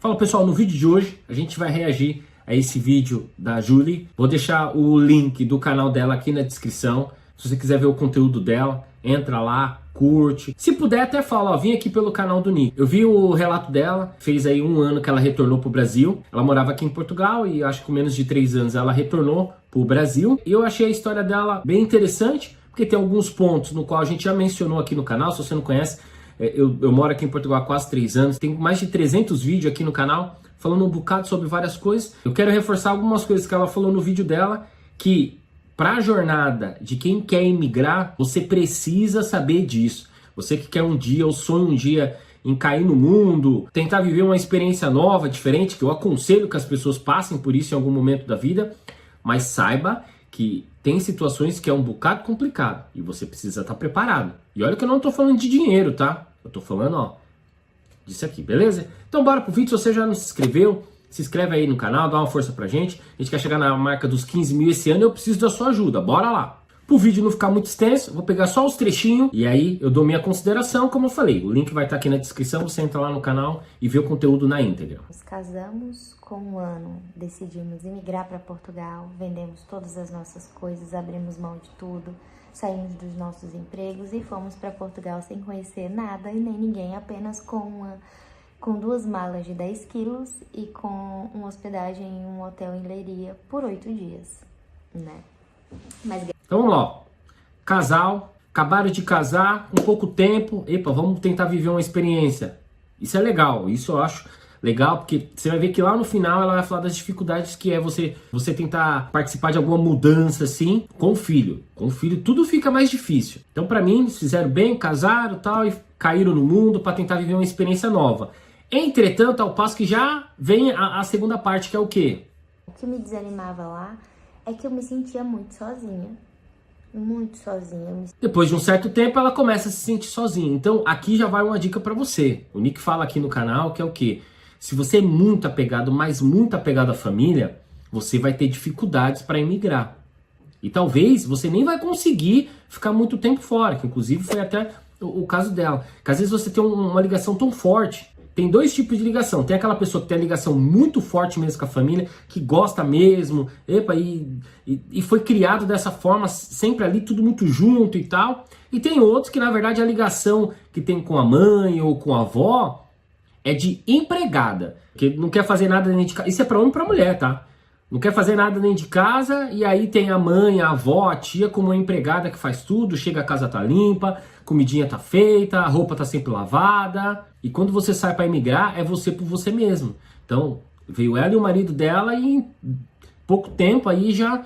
Fala pessoal, no vídeo de hoje a gente vai reagir a esse vídeo da Julie. Vou deixar o link do canal dela aqui na descrição. Se você quiser ver o conteúdo dela, entra lá, curte. Se puder até fala, ó, vim aqui pelo canal do Nick. Eu vi o relato dela, fez aí 1 ano que ela retornou pro Brasil. Ela morava aqui em Portugal e acho que com menos de 3 anos ela retornou pro Brasil. E eu achei a história dela bem interessante, porque tem alguns pontos no qual a gente já mencionou aqui no canal. Se você não conhece, eu moro aqui em Portugal há quase 3 anos, tem mais de 300 vídeos aqui no canal, falando um bocado sobre várias coisas. Eu quero reforçar algumas coisas que ela falou no vídeo dela, que para a jornada de quem quer emigrar, você precisa saber disso. Você que quer um dia, ou sonha um dia em cair no mundo, tentar viver uma experiência nova, diferente, que eu aconselho que as pessoas passem por isso em algum momento da vida, mas saiba que tem situações que é um bocado complicado e você precisa estar preparado. E olha que eu não tô falando de dinheiro, tá? Eu tô falando, ó, disso aqui, beleza? Então bora pro vídeo. Se você já não se inscreveu, se inscreve aí no canal, dá uma força pra gente. A gente quer chegar na marca dos 15 mil esse ano e eu preciso da sua ajuda. Bora lá! Pro vídeo não ficar muito extenso, eu vou pegar só os trechinhos e aí eu dou minha consideração, como eu falei. O link vai estar aqui na descrição, você entra lá no canal e vê o conteúdo na íntegra. Nos casamos com 1 ano, decidimos emigrar para Portugal, vendemos todas as nossas coisas, abrimos mão de tudo, saímos dos nossos empregos e fomos para Portugal sem conhecer nada e nem ninguém, apenas com 2 malas de 10 quilos e com uma hospedagem em um hotel em Leiria por 8 dias, né? Então vamos lá, ó. Casal, acabaram de casar, com pouco tempo, epa, vamos tentar viver uma experiência. Isso é legal, isso eu acho legal, porque você vai ver que lá no final ela vai falar das dificuldades que é você tentar participar de alguma mudança assim com o filho. Com o filho tudo fica mais difícil. Então pra mim, eles fizeram bem, casaram tal, e caíram no mundo para tentar viver uma experiência nova. Entretanto, ao passo que já vem a segunda parte, que é o quê? O que me desanimava lá é que eu me sentia muito sozinha. Muito sozinha. Depois de um certo tempo, ela começa a se sentir sozinha. Então, aqui já vai uma dica pra você. O Nick fala aqui no canal que é o quê? Se você é muito apegado, mas muito apegado à família, você vai ter dificuldades para emigrar. E talvez você nem vai conseguir ficar muito tempo fora, que inclusive foi até o caso dela. Que às vezes você tem uma ligação tão forte. Tem 2 tipos de ligação. Tem aquela pessoa que tem a ligação muito forte mesmo com a família, que gosta mesmo, epa, e foi criado dessa forma, sempre ali, tudo muito junto e tal. E tem outros que, na verdade, a ligação que tem com a mãe ou com a avó é de empregada, que não quer fazer nada dentro de casa. Isso é para homem e para mulher, tá? Não quer fazer nada dentro de casa, e aí tem a mãe, a avó, a tia como uma empregada que faz tudo, chega a casa tá limpa, comidinha tá feita, a roupa tá sempre lavada. E quando você sai para emigrar, é você por você mesmo. Então, veio ela e o marido dela e em pouco tempo aí já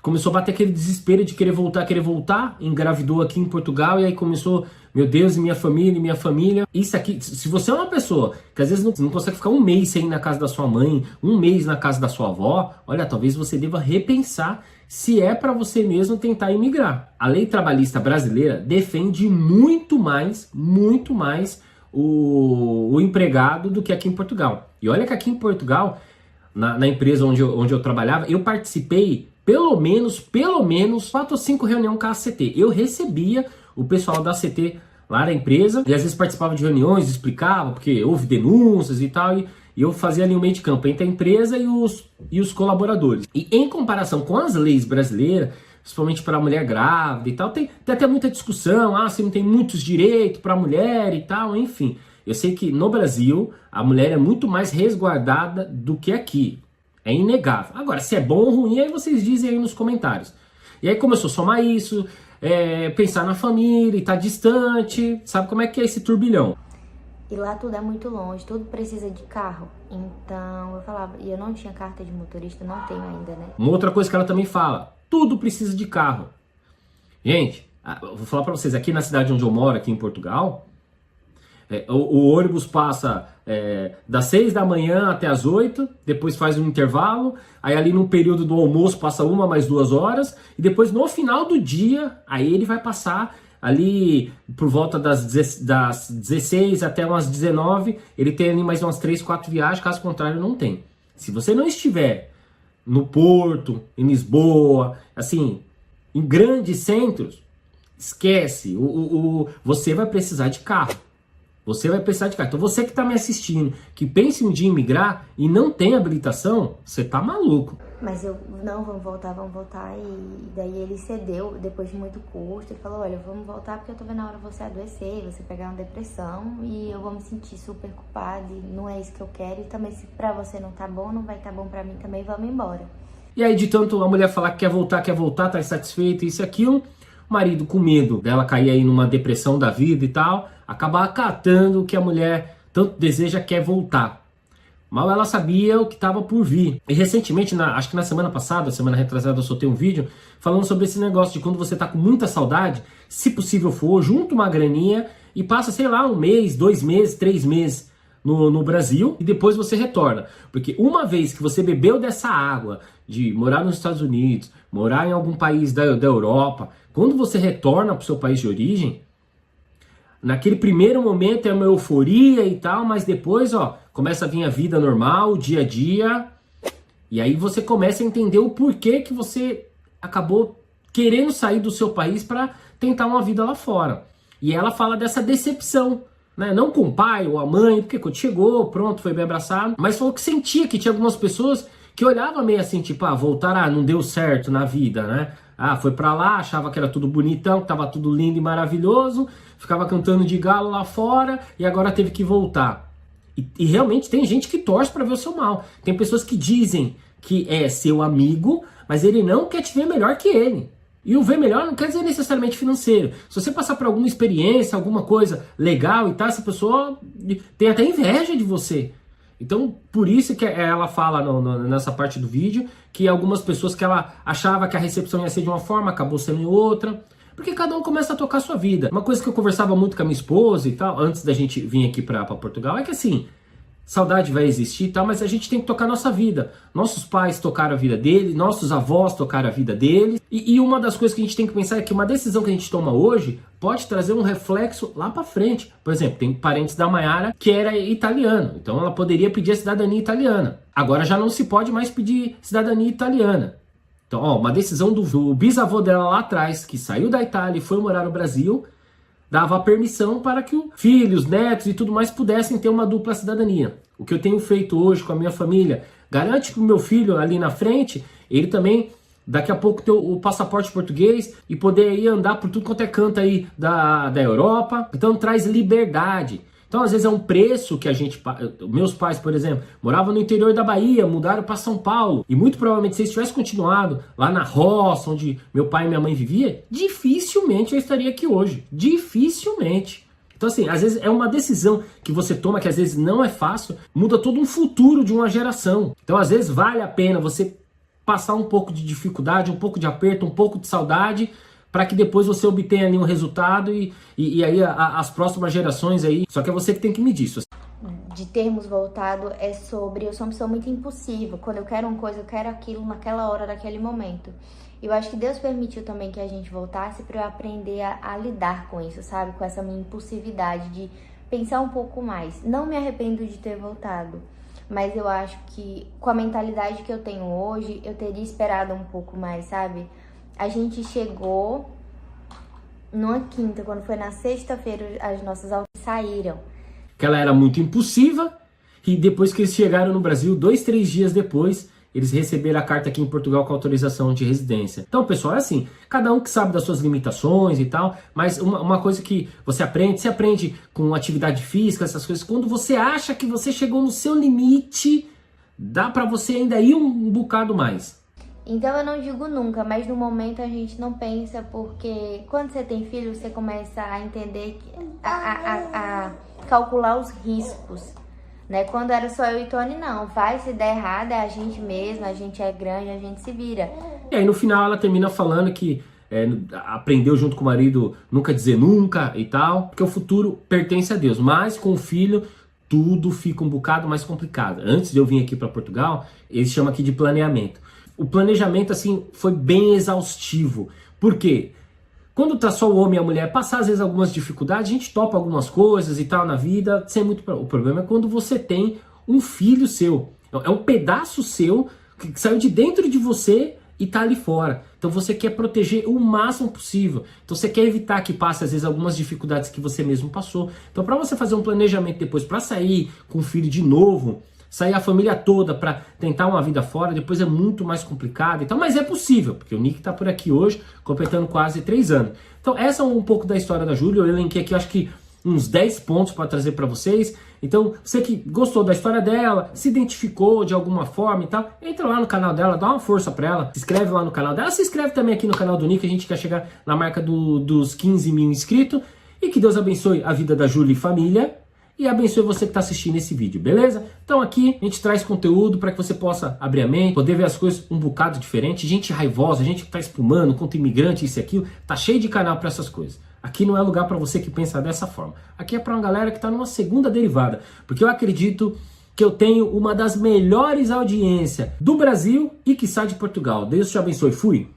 começou a bater aquele desespero de querer voltar, engravidou aqui em Portugal e aí começou, meu Deus, e minha família. Isso aqui, se você é uma pessoa que às vezes não consegue ficar 1 mês sem ir na casa da sua mãe, 1 mês na casa da sua avó, olha, talvez você deva repensar se é para você mesmo tentar emigrar. A lei trabalhista brasileira defende muito mais o empregado do que aqui em Portugal. E olha que aqui em Portugal, na empresa onde eu trabalhava, eu participei pelo menos 4 ou 5 reuniões com a ACT. Eu recebia o pessoal da ACT lá na empresa e às vezes participava de reuniões, explicava, porque houve denúncias e tal, e eu fazia ali o meio de campo entre a empresa e os colaboradores. E em comparação com as leis brasileiras, principalmente para a mulher grávida e tal, tem até muita discussão, se não tem muitos direitos para a mulher e tal, enfim. Eu sei que no Brasil a mulher é muito mais resguardada do que aqui. É inegável. Agora, se é bom ou ruim, aí vocês dizem aí nos comentários. E aí começou a somar isso, pensar na família e tá distante, sabe como é que é esse turbilhão? E lá tudo é muito longe, tudo precisa de carro. Então eu falava, e eu não tinha carta de motorista, não tenho ainda, né? Uma outra coisa que ela também fala, tudo precisa de carro. Gente, eu vou falar pra vocês, aqui na cidade onde eu moro, aqui em Portugal, o ônibus passa das 6 da manhã até as 8, depois faz um intervalo, aí ali no período do almoço passa 1 mais 2 horas, e depois no final do dia, aí ele vai passar ali por volta das 16 até umas 19, ele tem ali mais umas 3, 4 viagens, caso contrário não tem. Se você não estiver no Porto, em Lisboa, assim, em grandes centros, esquece, você vai precisar de carro. Você vai precisar de carta. Então você que está me assistindo, que pensa em um dia em migrar e não tem habilitação, você tá maluco. Mas eu, não, vamos voltar. E daí ele cedeu, depois de muito custo, ele falou, olha, vamos voltar porque eu tô vendo a hora você adoecer, você pegar uma depressão e eu vou me sentir super culpada e não é isso que eu quero. E também se pra você não tá bom, não vai tá bom pra mim também, vamos embora. E aí de tanto a mulher falar que quer voltar, tá insatisfeita, isso e aquilo, o marido com medo dela cair aí numa depressão da vida e tal, acabar acatando o que a mulher tanto deseja, quer voltar. Mal ela sabia o que estava por vir. E recentemente, acho que na semana passada, semana retrasada, eu soltei um vídeo falando sobre esse negócio de quando você tá com muita saudade, se possível for, junta uma graninha e passa, sei lá, 1 mês, 2 meses, 3 meses no Brasil e depois você retorna. Porque uma vez que você bebeu dessa água de morar nos Estados Unidos, morar em algum país da Europa, quando você retorna para o seu país de origem, naquele primeiro momento é uma euforia e tal, mas depois, ó, começa a vir a vida normal, o dia a dia, e aí você começa a entender o porquê que você acabou querendo sair do seu país para tentar uma vida lá fora. E ela fala dessa decepção, né? Não com o pai ou a mãe, porque quando chegou, pronto, foi bem abraçado, mas falou que sentia que tinha algumas pessoas que olhavam meio assim, tipo, voltar, não deu certo na vida, né? Foi pra lá, achava que era tudo bonitão, que tava tudo lindo e maravilhoso, ficava cantando de galo lá fora e agora teve que voltar. E realmente tem gente que torce pra ver o seu mal. Tem pessoas que dizem que é seu amigo, mas ele não quer te ver melhor que ele. E o ver melhor não quer dizer necessariamente financeiro. Se você passar por alguma experiência, alguma coisa legal e tal, essa pessoa tem até inveja de você. Então, por isso que ela fala nessa parte do vídeo que algumas pessoas que ela achava que a recepção ia ser de uma forma, acabou sendo em outra. Porque cada um começa a tocar a sua vida. Uma coisa que eu conversava muito com a minha esposa e tal, antes da gente vir aqui para Portugal, é que assim, saudade vai existir e tal, mas a gente tem que tocar a nossa vida. Nossos pais tocaram a vida deles, nossos avós tocaram a vida deles. E uma das coisas que a gente tem que pensar é que uma decisão que a gente toma hoje pode trazer um reflexo lá para frente. Por exemplo, tem parentes da Mayara que era italiano, então ela poderia pedir a cidadania italiana. Agora já não se pode mais pedir cidadania italiana. Então, ó, uma decisão do bisavô dela lá atrás, que saiu da Itália e foi morar no Brasil, dava permissão para que os filhos, netos e tudo mais pudessem ter uma dupla cidadania. O que eu tenho feito hoje com a minha família garante que o meu filho ali na frente, ele também daqui a pouco ter o passaporte português e poder ir andar por tudo quanto é canto aí da Europa. Então traz liberdade. Então às vezes é um preço que a gente... Meus pais, por exemplo, moravam no interior da Bahia, mudaram para São Paulo. E muito provavelmente se eles tivessem continuado lá na roça, onde meu pai e minha mãe viviam, dificilmente eu estaria aqui hoje. Dificilmente. Então assim, às vezes é uma decisão que você toma que às vezes não é fácil, muda todo um futuro de uma geração. Então às vezes vale a pena você passar um pouco de dificuldade, um pouco de aperto, um pouco de saudade, para que depois você obtenha ali um resultado e aí as próximas gerações aí, só que é você que tem que medir isso. De termos voltado é sobre, eu sou uma pessoa muito impulsiva, quando eu quero uma coisa, eu quero aquilo naquela hora, naquele momento. Eu acho que Deus permitiu também que a gente voltasse para eu aprender a lidar com isso, sabe? Com essa minha impulsividade de pensar um pouco mais. Não me arrependo de ter voltado, mas eu acho que com a mentalidade que eu tenho hoje, eu teria esperado um pouco mais, sabe? A gente chegou numa quinta, quando foi na sexta-feira, as nossas aulas saíram. Que ela era muito impulsiva e depois que eles chegaram no Brasil, 2, 3 dias depois, eles receberam a carta aqui em Portugal com autorização de residência. Então, pessoal, é assim, cada um que sabe das suas limitações e tal, mas uma coisa que você aprende com atividade física, essas coisas, quando você acha que você chegou no seu limite, dá pra você ainda ir um bocado mais. Então eu não digo nunca, mas no momento a gente não pensa, porque quando você tem filho, você começa a entender, a calcular os riscos, né? Quando era só eu e Tony, não, vai, se der errado, é a gente mesmo, a gente é grande, a gente se vira. E aí no final ela termina falando que aprendeu junto com o marido nunca dizer nunca e tal, porque o futuro pertence a Deus, mas com o filho tudo fica um bocado mais complicado. Antes de eu vir aqui para Portugal, eles chamam aqui de planeamento. O planejamento, assim, foi bem exaustivo. Por quê? Quando tá só o homem e a mulher, passar às vezes algumas dificuldades, a gente topa algumas coisas e tal na vida, sem muito... O problema é quando você tem um filho seu. É um pedaço seu que saiu de dentro de você e tá ali fora. Então você quer proteger o máximo possível. Então você quer evitar que passe às vezes algumas dificuldades que você mesmo passou. Então para você fazer um planejamento depois para sair com o filho de novo, sair a família toda para tentar uma vida fora, depois é muito mais complicado. Então, mas é possível, porque o Nick tá por aqui hoje, completando quase 3 anos. Então essa é um pouco da história da Júlia. Eu elenquei aqui, acho que uns 10 pontos para trazer para vocês. Então, você que gostou da história dela, se identificou de alguma forma e tal, entra lá no canal dela, dá uma força para ela, se inscreve lá no canal dela, se inscreve também aqui no canal do Nick, a gente quer chegar na marca dos 15 mil inscritos. E que Deus abençoe a vida da Júlia e família, e abençoe você que está assistindo esse vídeo, beleza? Então aqui a gente traz conteúdo para que você possa abrir a mente, poder ver as coisas um bocado diferente, gente raivosa, gente que tá espumando contra imigrante, isso e aquilo, tá cheio de canal para essas coisas. Aqui não é lugar para você que pensa dessa forma. Aqui é para uma galera que está numa segunda derivada, porque eu acredito que eu tenho uma das melhores audiências do Brasil e que sai de Portugal. Deus te abençoe, fui!